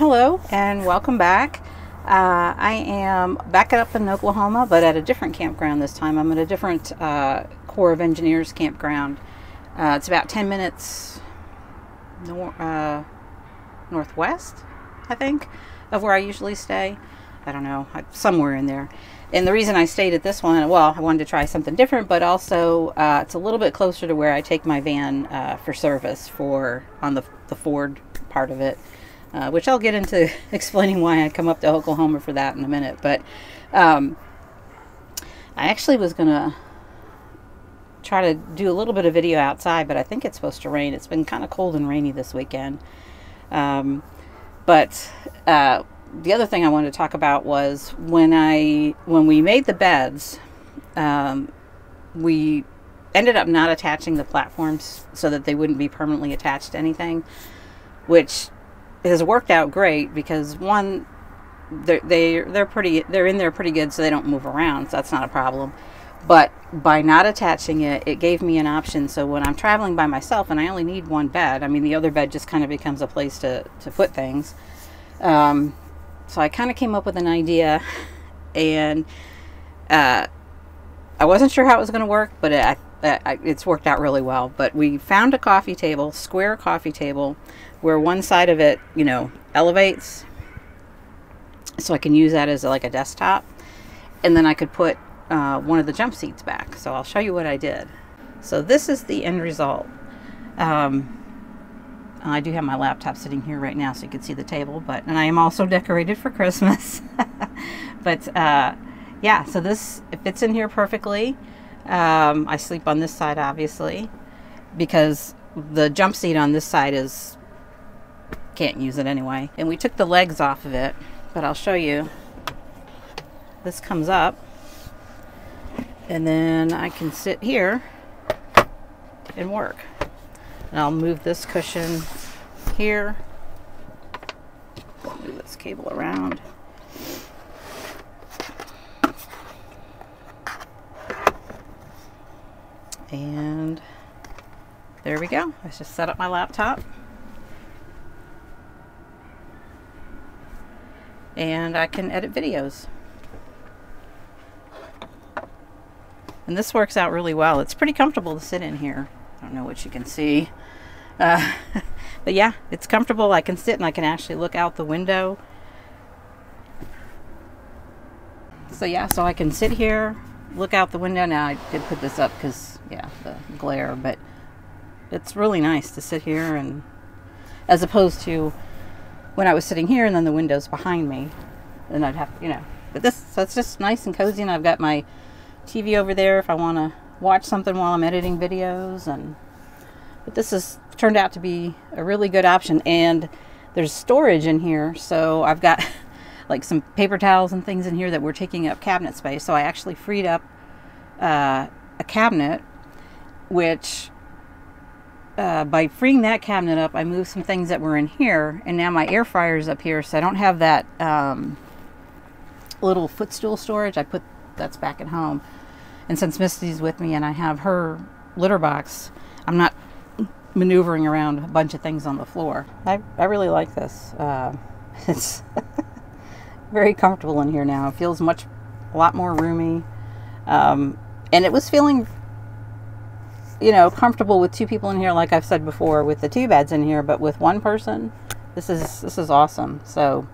Hello and welcome back. I am back up in Oklahoma, but at a different campground this time. I'm at a different Corps of Engineers campground. It's about 10 minutes northwest, I think, of where I usually stay. I don't know, somewhere in there. And the reason I stayed at this one, well, I wanted to try something different, but also it's a little bit closer to where I take my van for service on the Ford part of it. Which I'll get into explaining why I come up to Oklahoma for that in a minute. But I actually was going to try to do a little bit of video outside, but I think it's supposed to rain. It's been kind of cold and rainy this weekend. But the other thing I wanted to talk about was when we made the beds, we ended up not attaching the platforms so that they wouldn't be permanently attached to anything, which has worked out great because one, they're in there pretty good, so they don't move around, so that's not a problem. But by not attaching it, it gave me an option. So when I'm traveling by myself and I only need one bed, I mean, the other bed just kind of becomes a place to put things. So I kind of came up with an idea, and I wasn't sure how it was going to work, but it's worked out really well. But we found a coffee table, square coffee table, where one side of it, elevates, so I can use that as like a desktop, and then I could put one of the jump seats back. So I'll show you what I did. So this is the end result. I do have my laptop sitting here right now so you can see the table, and I am also decorated for Christmas. But yeah, so it fits in here perfectly. I sleep on this side, obviously, because the jump seat on this side can't use it anyway. And we took the legs off of it, but I'll show you. This comes up, and then I can sit here and work. And I'll move this cushion here, move this cable around. And there we go. I just set up my laptop. And I can edit videos. And this works out really well. It's pretty comfortable to sit in here. I don't know what you can see. But yeah, it's comfortable. I can sit and I can actually look out the window. So yeah, so I can sit here, look out the window. Now I did put this up because, yeah, the glare, but it's really nice to sit here, and as opposed to when I was sitting here and then the window's behind me, and I'd have, but so it's just nice and cozy, and I've got my TV over there if I want to watch something while I'm editing videos. But this has turned out to be a really good option, and there's storage in here, so I've got like some paper towels and things in here that were taking up cabinet space. So I actually freed up a cabinet, which by freeing that cabinet up, I moved some things that were in here, and now my air fryer is up here, so I don't have that little footstool storage. That's back at home. And since Misty's with me and I have her litter box, I'm not maneuvering around a bunch of things on the floor. I really like this. It's very comfortable in here now. It feels a lot more roomy. And it was feeling, comfortable with two people in here, like I've said before, with the two beds in here, but with one person, this is awesome. So,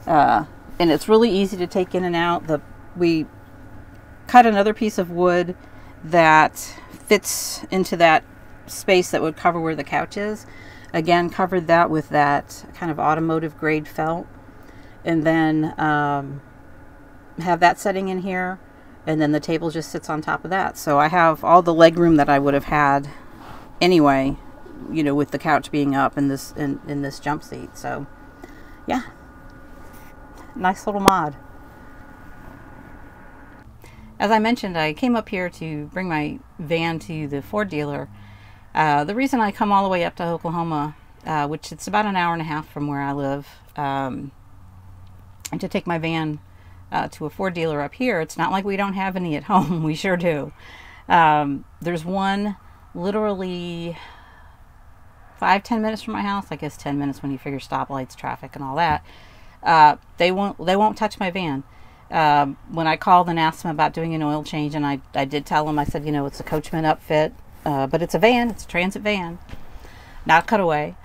and it's really easy to take in and out. We cut another piece of wood that fits into that space that would cover where the couch is. Again, covered that with that kind of automotive grade felt, and then have that setting in here, and then the table just sits on top of that. So I have all the leg room that I would have had anyway, with the couch being up in this jump seat. So yeah, nice little mod. As I mentioned, I came up here to bring my van to the Ford dealer. The reason I come all the way up to Oklahoma, which it's about an hour and a half from where I live, and to take my van to a Ford dealer up here, it's not like we don't have any at home. We sure do. There's one literally 5-10 minutes from my house. I guess 10 minutes when you figure stoplights, traffic, and all that. They won't touch my van. When I called and asked them about doing an oil change, and I did tell them, I said, you know, it's a Coachmen upfit, but it's a van, it's a transit van, not a cutaway.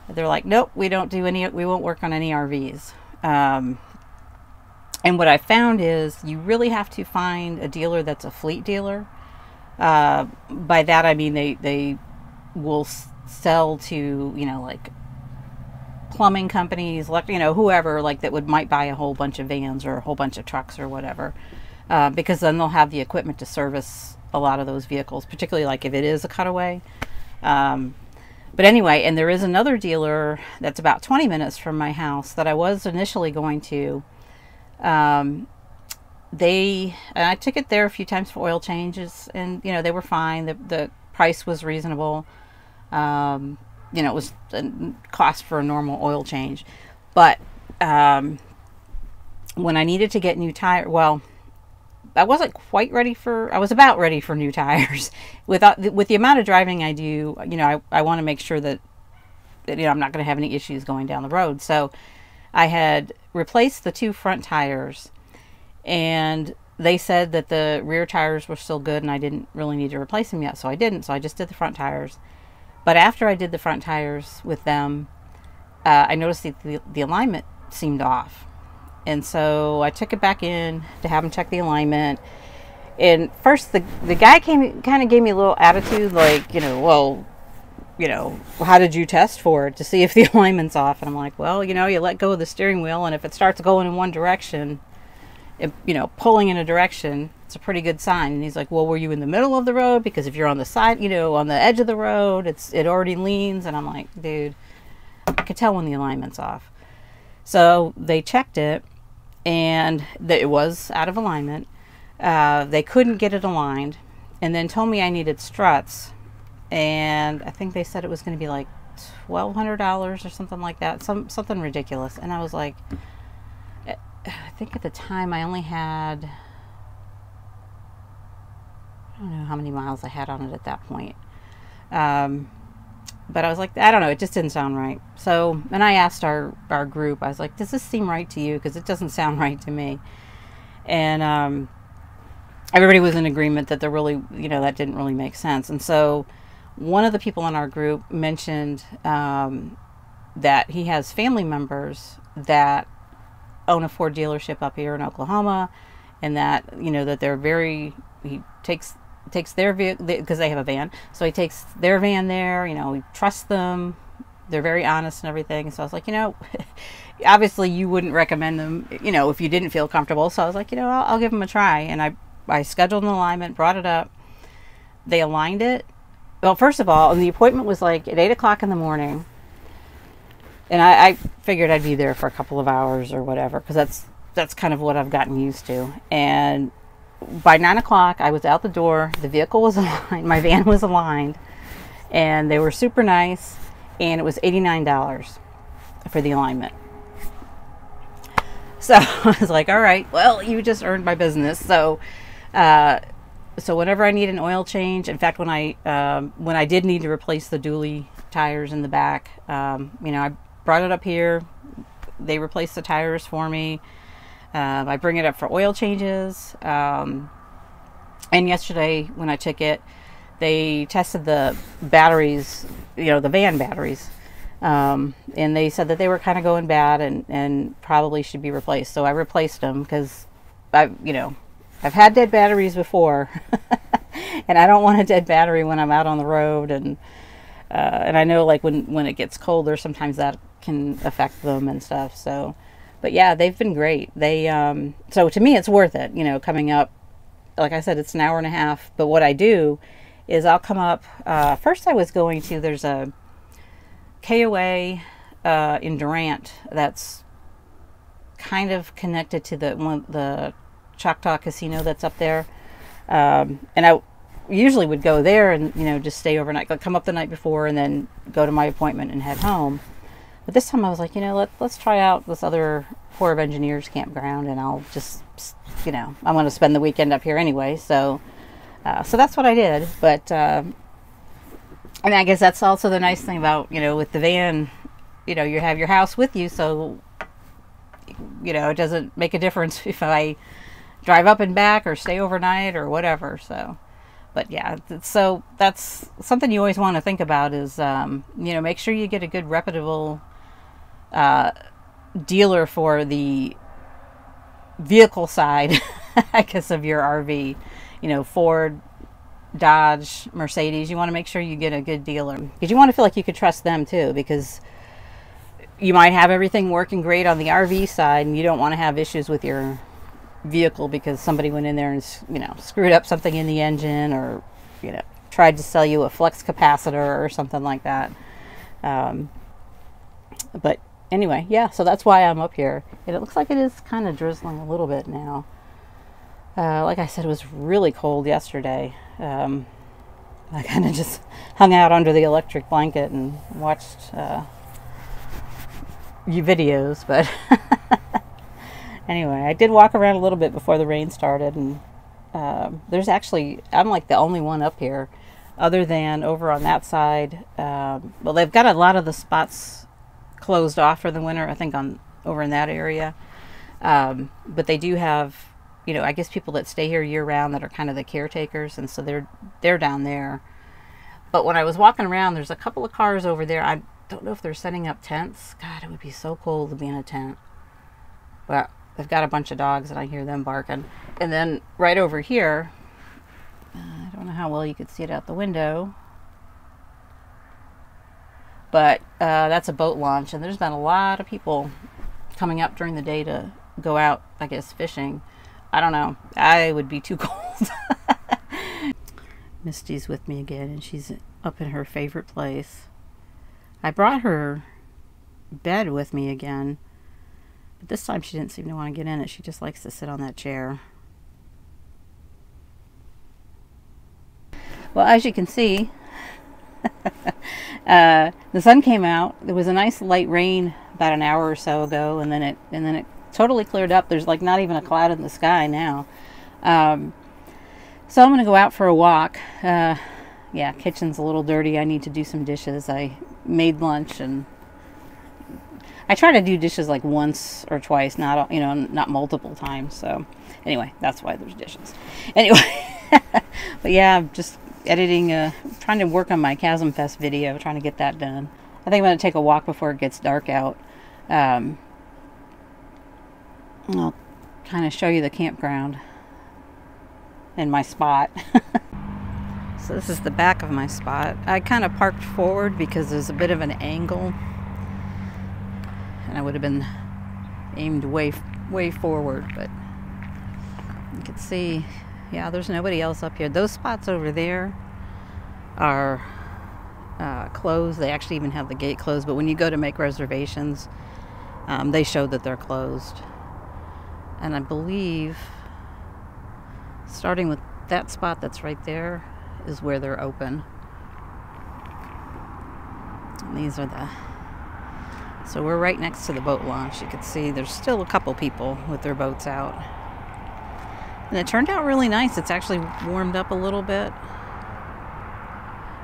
They're like, nope, we won't work on any RVs. And what I found is you really have to find a dealer that's a fleet dealer. By that I mean they will sell to, you know, like plumbing companies, whoever, like, that might buy a whole bunch of vans or a whole bunch of trucks or whatever, because then they'll have the equipment to service a lot of those vehicles, particularly like if it is a cutaway. But anyway, and there is another dealer that's about 20 minutes from my house that I was initially going to. And I took it there a few times for oil changes, and, you know, they were fine. The price was reasonable. You know, it was a cost for a normal oil change. But when I needed to get new tires, well, I wasn't quite ready for, I was about ready for new tires. With the amount of driving I do, you know, I want to make sure that, you know, I'm not going to have any issues going down the road. So I had replaced the 2 front tires, and they said that the rear tires were still good and I didn't really need to replace them yet. So I didn't. So I just did the front tires. But after I did the front tires with them, I noticed that the alignment seemed off. And so I took it back in to have them check the alignment. And first, the guy kind of gave me a little attitude, like, you know, well, you know, how did you test for it to see if the alignment's off? And I'm like, well, you know, you let go of the steering wheel, and if it starts going in one direction, you know, pulling in a direction, it's a pretty good sign. And he's like, well, were you in the middle of the road? Because if you're on the side, you know, on the edge of the road, it already leans. And I'm like, dude, I could tell when the alignment's off. So they checked it, and it was out of alignment. They couldn't get it aligned, and then told me I needed struts. And I think they said it was going to be like $1,200 or something like that, something ridiculous. And I was like, I think at the time I only had, I don't know how many miles I had on it at that point. But I was like, I don't know, it just didn't sound right. So, and I asked our group, I was like, does this seem right to you? Because it doesn't sound right to me. And everybody was in agreement that that didn't really make sense. And so one of the people in our group mentioned that he has family members that own a Ford dealership up here in Oklahoma, and that, you know, that he takes their vehicle, because they have a van, so he takes their van there, you know, he trusts them, they're very honest and everything. So I was like, you know, obviously you wouldn't recommend them, you know, if you didn't feel comfortable. So I was like, you know, I'll give them a try. And I scheduled an alignment, brought it up, they aligned it. Well, first of all, and the appointment was like at 8 o'clock in the morning, and I figured I'd be there for a couple of hours or whatever, because that's kind of what I've gotten used to. And by 9 o'clock, I was out the door. The vehicle was aligned. My van was aligned, and they were super nice. And it was $89 for the alignment. So I was like, all right, well, you just earned my business. So, so whenever I need an oil change, in fact, when I did need to replace the dually tires in the back, you know, I brought it up here. They replaced the tires for me. I bring it up for oil changes. And yesterday when I took it, they tested the batteries, you know, the van batteries. And they said that they were kind of going bad and probably should be replaced. So I replaced them because I've had dead batteries before and I don't want a dead battery when I'm out on the road. And I know, like, when it gets colder, sometimes that can affect them and stuff. So, but yeah, they've been great. So to me, it's worth it, you know, coming up. Like I said, it's an hour and a half, but what I do is I'll come up, first I was going to, there's a KOA in Durant that's kind of connected to the Choctaw Casino that's up there. And I usually would go there and, you know, just stay overnight, like come up the night before and then go to my appointment and head home. But this time I was like, you know, let's try out this other Corps of Engineers campground, and I'll just, you know, I'm going to spend the weekend up here anyway. So that's what I did. But And I guess that's also the nice thing about, you know, with the van, you know, you have your house with you, so, you know, it doesn't make a difference if I drive up and back or stay overnight or whatever. So, but yeah, so that's something you always want to think about is, you know, make sure you get a good reputable dealer for the vehicle side, I guess, of your RV. You know, Ford, Dodge, Mercedes. You want to make sure you get a good dealer because you want to feel like you could trust them too, because you might have everything working great on the RV side and you don't want to have issues with your vehicle because somebody went in there and, you know, screwed up something in the engine, or, you know, tried to sell you a flux capacitor or something like that. But anyway, yeah, so that's why I'm up here. And it looks like it is kind of drizzling a little bit now. Like I said, it was really cold yesterday. I kind of just hung out under the electric blanket and watched videos, but anyway, I did walk around a little bit before the rain started, and there's actually, I'm like the only one up here other than over on that side. Well, they've got a lot of the spots closed off for the winter, I think, on over in that area, but they do have, you know, I guess people that stay here year round that are kind of the caretakers, and so they're down there. But when I was walking around, there's a couple of cars over there. I don't know if they're setting up tents. God, it would be so cold to be in a tent. But they've got a bunch of dogs and I hear them barking. And then right over here, I don't know how well you could see it out the window, but that's a boat launch, and there's been a lot of people coming up during the day to go out, I guess, fishing. I don't know. I would be too cold. Misty's with me again, and she's up in her favorite place. I brought her bed with me again, but this time she didn't seem to want to get in it. She just likes to sit on that chair. Well, as you can see, the sun came out. There was a nice light rain about an hour or so ago, and then it totally cleared up. There's like not even a cloud in the sky now. So I'm going to go out for a walk. Yeah, kitchen's a little dirty. I need to do some dishes. I made lunch, and I try to do dishes like once or twice, not, you know, not multiple times. So anyway, that's why there's dishes. Anyway, but yeah, I'm just editing, trying to work on my Chasm Fest video, trying to get that done. I think I'm going to take a walk before it gets dark out. I'll kind of show you the campground and my spot. So this is the back of my spot. I kind of parked forward because there's a bit of an angle, and I would have been aimed way forward, but you can see, yeah, there's nobody else up here. Those spots over there are closed. They actually even have the gate closed, but when you go to make reservations, they show that they're closed. And I believe starting with that spot that's right there is where they're open. And these are so we're right next to the boat launch. You can see there's still a couple people with their boats out. And it turned out really nice. It's actually warmed up a little bit.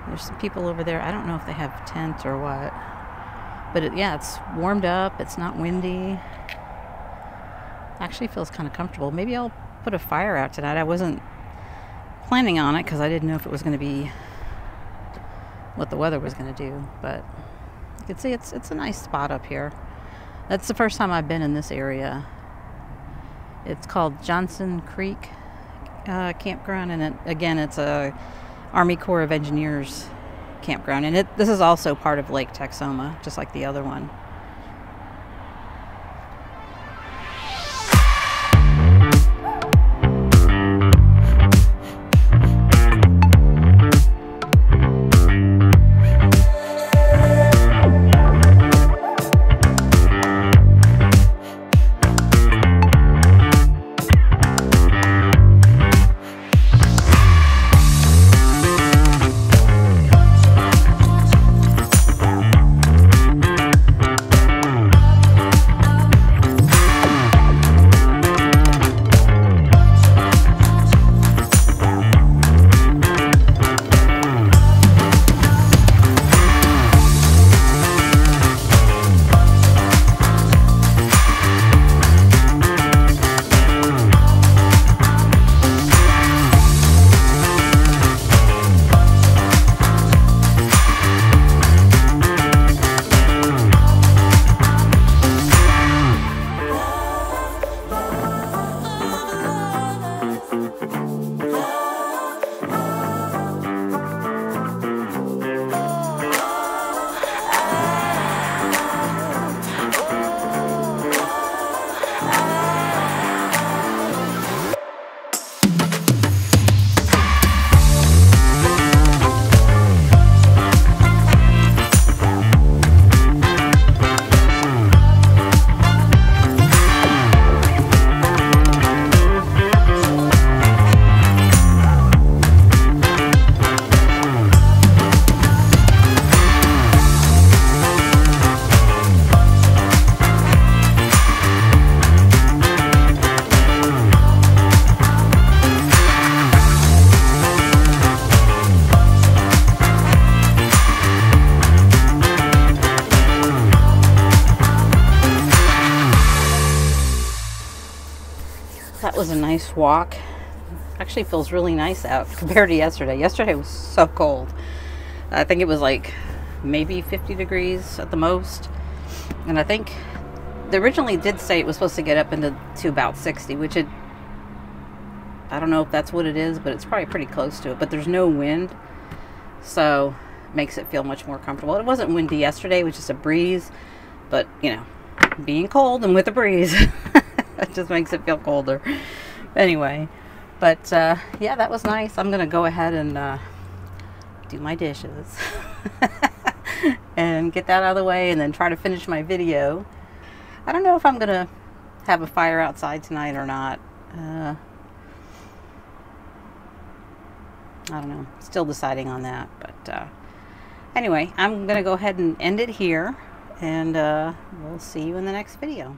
There's some people over there. I don't know if they have tent or what. But yeah, it's warmed up. It's not windy. Actually feels kind of comfortable. Maybe I'll put a fire out tonight. I wasn't planning on it because I didn't know if it was going to be what the weather was going to do. But you can see it's a nice spot up here. That's the first time I've been in this area. It's called Johnson Creek Campground, and it's a Army Corps of Engineers campground, and this is also part of Lake Texoma, just like the other one. That was a nice walk. Actually feels really nice out compared to yesterday. Yesterday was so cold. I think it was like maybe 50 degrees at the most. And I think they originally did say it was supposed to get up to about 60, which I don't know if that's what it is, but it's probably pretty close to it. But there's no wind, so it makes it feel much more comfortable. It wasn't windy yesterday, it was just a breeze. But, you know, being cold and with a breeze, it just makes it feel colder. Anyway, but yeah, that was nice. I'm going to go ahead and do my dishes and get that out of the way and then try to finish my video. I don't know if I'm going to have a fire outside tonight or not. I don't know. Still deciding on that. But anyway, I'm going to go ahead and end it here. And we'll see you in the next video.